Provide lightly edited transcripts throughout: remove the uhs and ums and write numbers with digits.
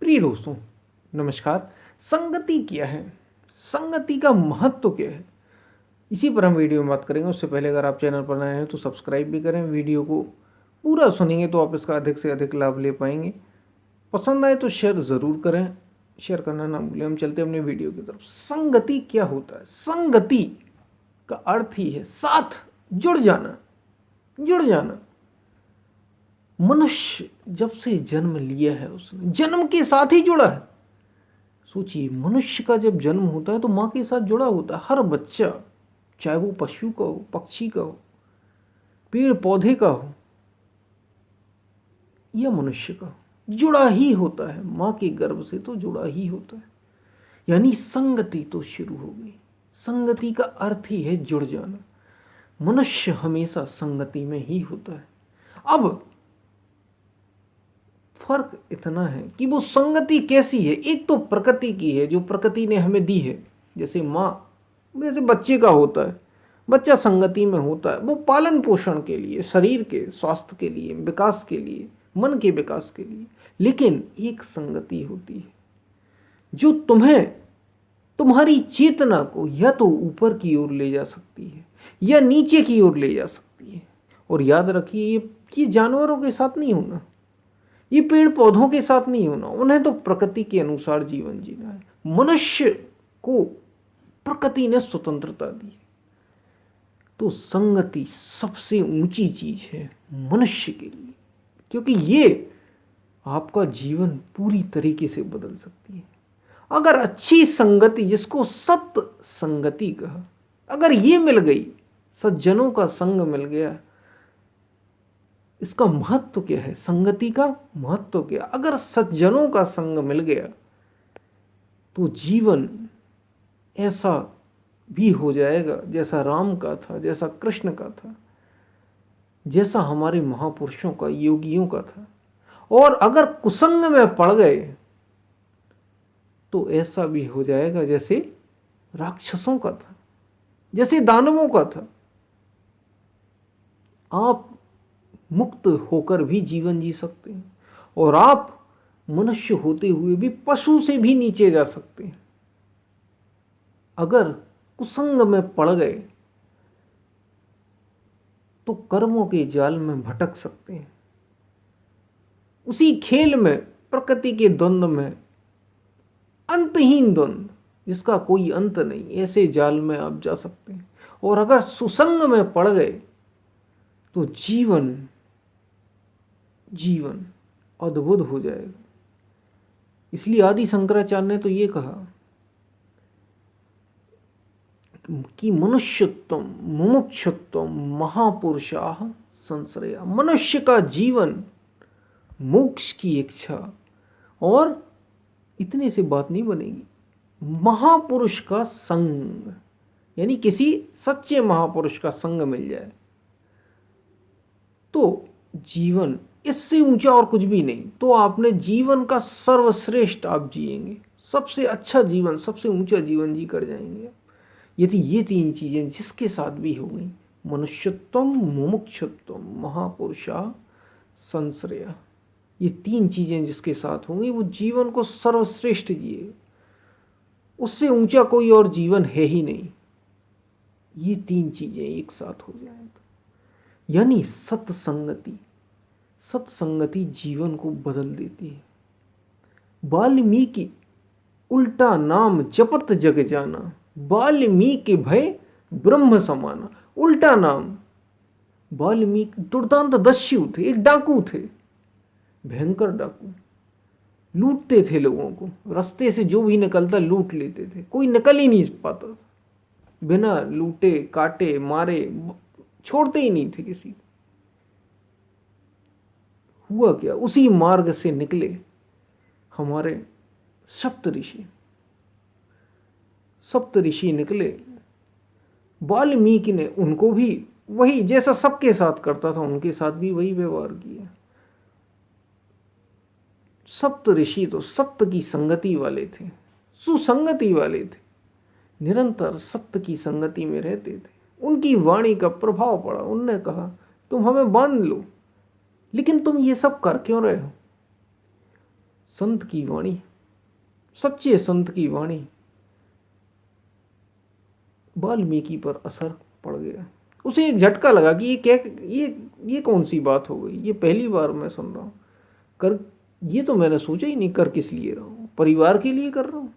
प्रिय दोस्तों, नमस्कार। संगति क्या है? संगति का महत्व क्या है? इसी पर हम वीडियो में बात करेंगे। उससे पहले अगर आप चैनल पर नए हैं तो सब्सक्राइब भी करें। वीडियो को पूरा सुनेंगे तो आप इसका अधिक से अधिक लाभ ले पाएंगे। पसंद आए तो शेयर ज़रूर करें, शेयर करना ना भूलें। हम चलते हैं अपने वीडियो की तरफ। संगति क्या होता है? संगति का अर्थ ही है साथ, जुड़ जाना, जुड़ जाना। मनुष्य जब से जन्म लिया है उसने जन्म के साथ ही जुड़ा है। सोचिए, मनुष्य का जब जन्म होता है तो माँ के साथ जुड़ा होता है। हर बच्चा, चाहे वो पशु का हो, पक्षी का हो, पेड़ पौधे का हो या मनुष्य का, जुड़ा ही होता है। माँ के गर्भ से तो जुड़ा ही होता है। यानी संगति तो शुरू हो गई। संगति का अर्थ ही है जुड़ जाना। मनुष्य हमेशा संगति में ही होता है। अब फर्क इतना है कि वो संगति कैसी है। एक तो प्रकृति की है, जो प्रकृति ने हमें दी है। जैसे माँ, जैसे बच्चे का होता है, बच्चा संगति में होता है। वो पालन पोषण के लिए, शरीर के स्वास्थ्य के लिए, विकास के लिए, मन के विकास के लिए। लेकिन एक संगति होती है जो तुम्हें, तुम्हारी चेतना को या तो ऊपर की ओर ले जा सकती है या नीचे की ओर ले जा सकती है। और याद रखिए, ये जानवरों के साथ नहीं होना, ये पेड़ पौधों के साथ नहीं होना। उन्हें तो प्रकृति के अनुसार जीवन जीना है। मनुष्य को प्रकृति ने स्वतंत्रता दी है। तो संगति सबसे ऊंची चीज है मनुष्य के लिए, क्योंकि ये आपका जीवन पूरी तरीके से बदल सकती है। अगर अच्छी संगति, जिसको सत्य संगति कहा, अगर ये मिल गई, सज्जनों का संग मिल गया, इसका महत्व क्या है? संगति का महत्व क्या? अगर सज्जनों का संग मिल गया तो जीवन ऐसा भी हो जाएगा जैसा राम का था, जैसा कृष्ण का था, जैसा हमारे महापुरुषों का, योगियों का था। और अगर कुसंग में पड़ गए तो ऐसा भी हो जाएगा जैसे राक्षसों का था, जैसे दानवों का था। आप मुक्त होकर भी जीवन जी सकते हैं और आप मनुष्य होते हुए भी पशु से भी नीचे जा सकते हैं। अगर कुसंग में पड़ गए तो कर्मों के जाल में भटक सकते हैं। उसी खेल में, प्रकृति के द्वंद्व में, अंतहीन द्वंद्व जिसका कोई अंत नहीं, ऐसे जाल में आप जा सकते हैं। और अगर सुसंग में पड़ गए तो जीवन अद्भुत हो जाएगा। इसलिए आदि शंकराचार्य ने तो ये कहा कि मनुष्यत्वम मुमुक्षुत्वम महापुरुषाः संश्रया। मनुष्य का जीवन, मोक्ष की इच्छा, और इतने से बात नहीं बनेगी। महापुरुष का संग, यानी किसी सच्चे महापुरुष का संग मिल जाए तो जीवन, इससे ऊंचा और कुछ भी नहीं। तो आपने जीवन का सर्वश्रेष्ठ आप जिएंगे, सबसे अच्छा जीवन, सबसे ऊंचा जीवन जी कर जाएंगे यदि ये तीन चीजें जिसके साथ भी हो गई, मनुष्यत्वम मुमुक्षुत्वम महापुरुषा संश्रया, ये तीन चीजें जिसके साथ होंगी वो जीवन को सर्वश्रेष्ठ जिए। उससे ऊंचा कोई और जीवन है ही नहीं। ये तीन चीजें एक साथ हो जाए तो, यानी सत्संगति। सत्संगति जीवन को बदल देती है। वाल्मीकि उल्टा नाम जपत जग जाना, वाल्मीकि भय ब्रह्म समाना। उल्टा नाम। वाल्मीकि दुर्दांत दस्यु थे, एक डाकू थे, भयंकर डाकू। लूटते थे लोगों को, रास्ते से जो भी निकलता लूट लेते थे। कोई निकल ही नहीं पाता था बिना लूटे, काटे, मारे, छोड़ते ही नहीं थे किसी को। हुआ क्या, उसी मार्ग से निकले हमारे सप्तऋषि। सप्तऋषि निकले, वाल्मीकि ने उनको भी वही, जैसा सबके साथ करता था उनके साथ भी वही व्यवहार किया। सप्तऋषि तो सत्य की संगति वाले थे, सुसंगति वाले थे, निरंतर सत्य की संगति में रहते थे। उनकी वाणी का प्रभाव पड़ा। उनने कहा तुम हमें बांध लो, लेकिन तुम ये सब कर क्यों रहे हो? संत की वाणी, सच्चे संत की वाणी वाल्मीकि पर असर पड़ गया। उसे एक झटका लगा कि ये कौन सी बात हो गई, ये पहली बार मैं सुन रहा हूँ। कर ये तो मैंने सोचा ही नहीं, कर किस लिए रहा हूँ, परिवार के लिए कर रहा हूँ।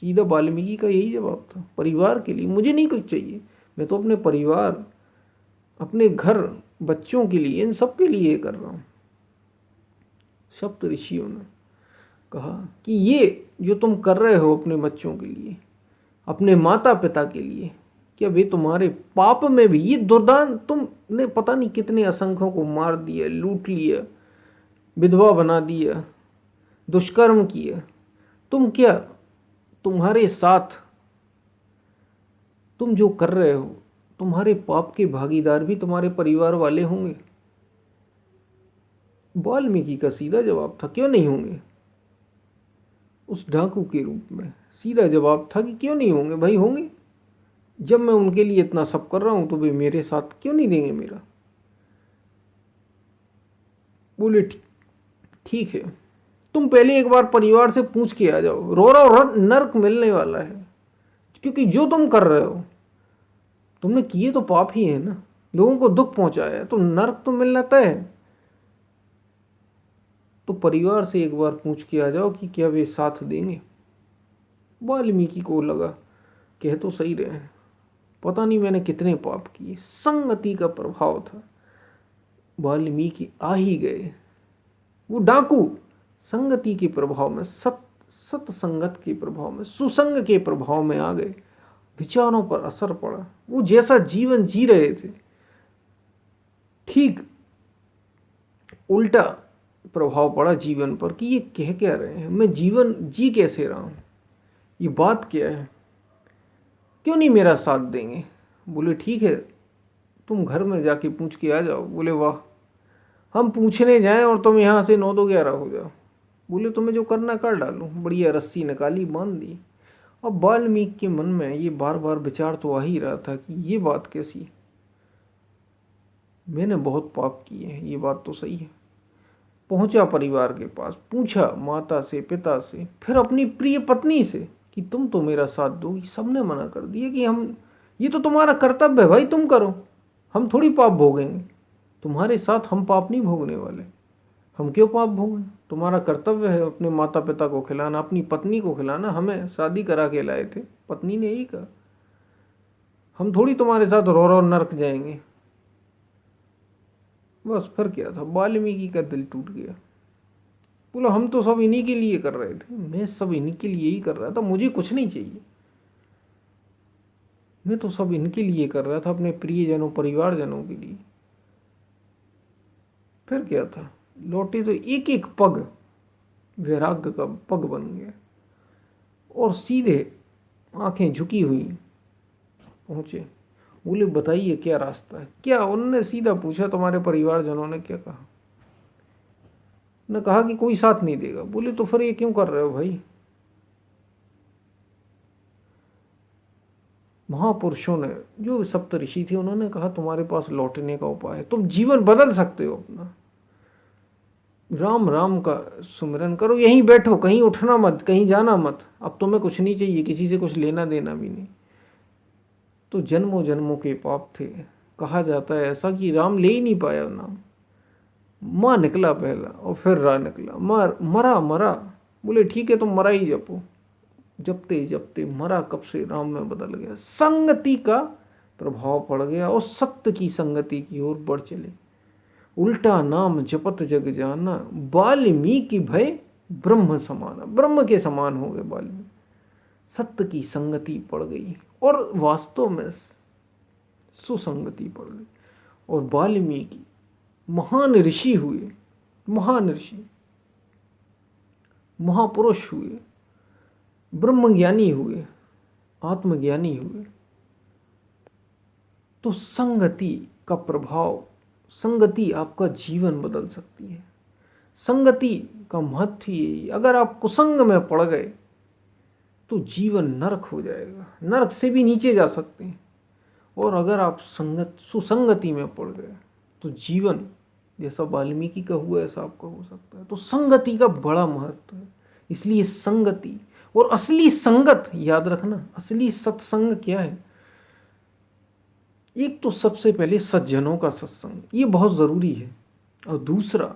सीधा वाल्मीकि का यही जवाब था, परिवार के लिए, मुझे नहीं कुछ चाहिए, मैं तो अपने परिवार, अपने घर, बच्चों के लिए, इन सब के लिए कर रहा हूँ। सप्त ऋषियों ने कहा कि ये जो तुम कर रहे हो अपने बच्चों के लिए, अपने माता पिता के लिए, क्या वे तुम्हारे पाप में भी, ये दुर्दान, तुमने पता नहीं कितने असंख्यों को मार दिया, लूट लिया, विधवा बना दिया, दुष्कर्म किया, तुम क्या, तुम्हारे साथ तुम जो कर रहे हो, तुम्हारे पाप के भागीदार भी तुम्हारे परिवार वाले होंगे। वाल्मीकि का सीधा जवाब था, क्यों नहीं होंगे। उस डाकू के रूप में सीधा जवाब था कि क्यों नहीं होंगे भाई, होंगे। जब मैं उनके लिए इतना सब कर रहा हूं तो वे मेरे साथ क्यों नहीं देंगे मेरा। बोले ठीक है, तुम पहले एक बार परिवार से पूछ के आ जाओ, रो रहा नर्क मिलने वाला है, क्योंकि जो तुम कर रहे हो, तुमने किए तो पाप ही है ना, लोगों को दुख पहुंचाया है, तो नर्क तो मिलना तय है। तो परिवार से एक बार पूछ के आ जाओ कि क्या वे साथ देंगे। वाल्मीकि को लगा कह तो सही रहे हैं, पता नहीं मैंने कितने पाप किए। संगति का प्रभाव था, वाल्मीकि आ ही गए। वो डाकू संगति के प्रभाव में, सत्संगत के प्रभाव में, सुसंग के प्रभाव में आ गए। विचारों पर असर पड़ा, वो जैसा जीवन जी रहे थे ठीक उल्टा प्रभाव पड़ा जीवन पर कि ये कह क्या रहे हैं, मैं जीवन जी कैसे रहा हूं, ये बात क्या है, क्यों नहीं मेरा साथ देंगे। बोले ठीक है, तुम घर में जाके पूछ के आ जाओ। बोले वाह, हम पूछने जाएं और तुम यहाँ से 9-11 हो जाओ। बोले तुम्हें जो करना कर डालो। बढ़िया रस्सी निकाली, बांध दी। अब वाल्मीकि के मन में ये बार बार विचार तो आ ही रहा था कि ये बात कैसी, मैंने बहुत पाप किए हैं, ये बात तो सही है। पहुंचा परिवार के पास, पूछा माता से, पिता से, फिर अपनी प्रिय पत्नी से कि तुम तो मेरा साथ दोगी। सबने मना कर दिया कि हम, ये तो तुम्हारा कर्तव्य है भाई, तुम करो, हम थोड़ी पाप भोगेंगे, तुम्हारे साथ हम पाप नहीं भोगने वाले, हम क्यों पाप भोगें, तुम्हारा कर्तव्य है अपने माता पिता को खिलाना, अपनी पत्नी को खिलाना, हमें शादी करा के लाए थे, पत्नी ने यही कहा, हम थोड़ी तुम्हारे साथ रो रो नरक जाएंगे। बस फिर क्या था, वाल्मीकि का दिल टूट गया। बोला हम तो सब इन्हीं के लिए कर रहे थे, मैं सब इन्हीं के लिए ही कर रहा था, मुझे कुछ नहीं चाहिए, मैं तो सब इनके लिए कर रहा था, अपने प्रियजनों परिवारजनों के लिए। फिर क्या था, लौटे तो एक एक पग वैराग्य का पग बन गया और सीधे आंखें झुकी हुई पहुंचे। बोले बताइए क्या रास्ता है, क्या। उन्होंने सीधा पूछा तुम्हारे परिवारजनों ने क्या कहा। ने कहा कि कोई साथ नहीं देगा। बोले तो फिर ये क्यों कर रहे हो भाई। महापुरुषों ने, जो सप्तऋषि थे, उन्होंने कहा तुम्हारे पास लौटने का उपाय है, तुम जीवन बदल सकते हो अपना। राम राम का सुमिरन करो, यहीं बैठो, कहीं उठना मत, कहीं जाना मत, अब तुम्हें कुछ नहीं चाहिए, किसी से कुछ लेना देना भी नहीं। तो जन्मों जन्मों के पाप थे। कहा जाता है ऐसा कि राम ले ही नहीं पाया नाम, माँ निकला पहला और फिर रा निकला, मरा मरा। बोले ठीक है तुम मरा ही जपो। जपते जपते मरा कब से राम में बदल गया। संगति का प्रभाव पड़ गया और सत्य की संगति की ओर बढ़ चले। उल्टा नाम जपत जग जाना, वाल्मीकि भय ब्रह्म समाना, ब्रह्म के समान हो गए वाल्मीकि। सत्य की संगति पड़ गई और वास्तव में सुसंगति पड़ गई और वाल्मीकि महान ऋषि हुए, महान ऋषि, महापुरुष हुए, ब्रह्मज्ञानी हुए, आत्मज्ञानी हुए। तो संगति का प्रभाव, संगति आपका जीवन बदल सकती है। संगति का महत्व ही, अगर आप कुसंग में पड़ गए तो जीवन नरक हो जाएगा, नरक से भी नीचे जा सकते हैं। और अगर आप सुसंगति में पड़ गए तो जीवन जैसा वाल्मीकि का हुआ ऐसा आपका हो सकता है। तो संगति का बड़ा महत्व है। इसलिए संगति और असली संगत याद रखना, असली सत्संग क्या है? एक तो सबसे पहले सज्जनों का सत्संग, ये बहुत ज़रूरी है। और दूसरा,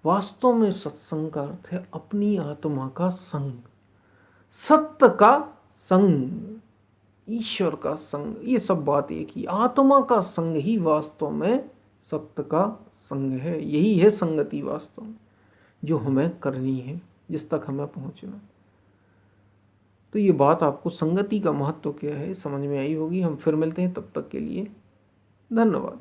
वास्तव में सत्संग का अर्थ है अपनी आत्मा का संग, सत्य का संग, ईश्वर का संग। ये सब बात एक ही, आत्मा का संग ही वास्तव में सत्य का संग है। यही है संगति वास्तव में, जो हमें करनी है, जिस तक हमें पहुंचना। तो ये बात आपको संगति का महत्व क्या है समझ में आई होगी। हम फिर मिलते हैं, तब तक के लिए धन्यवाद।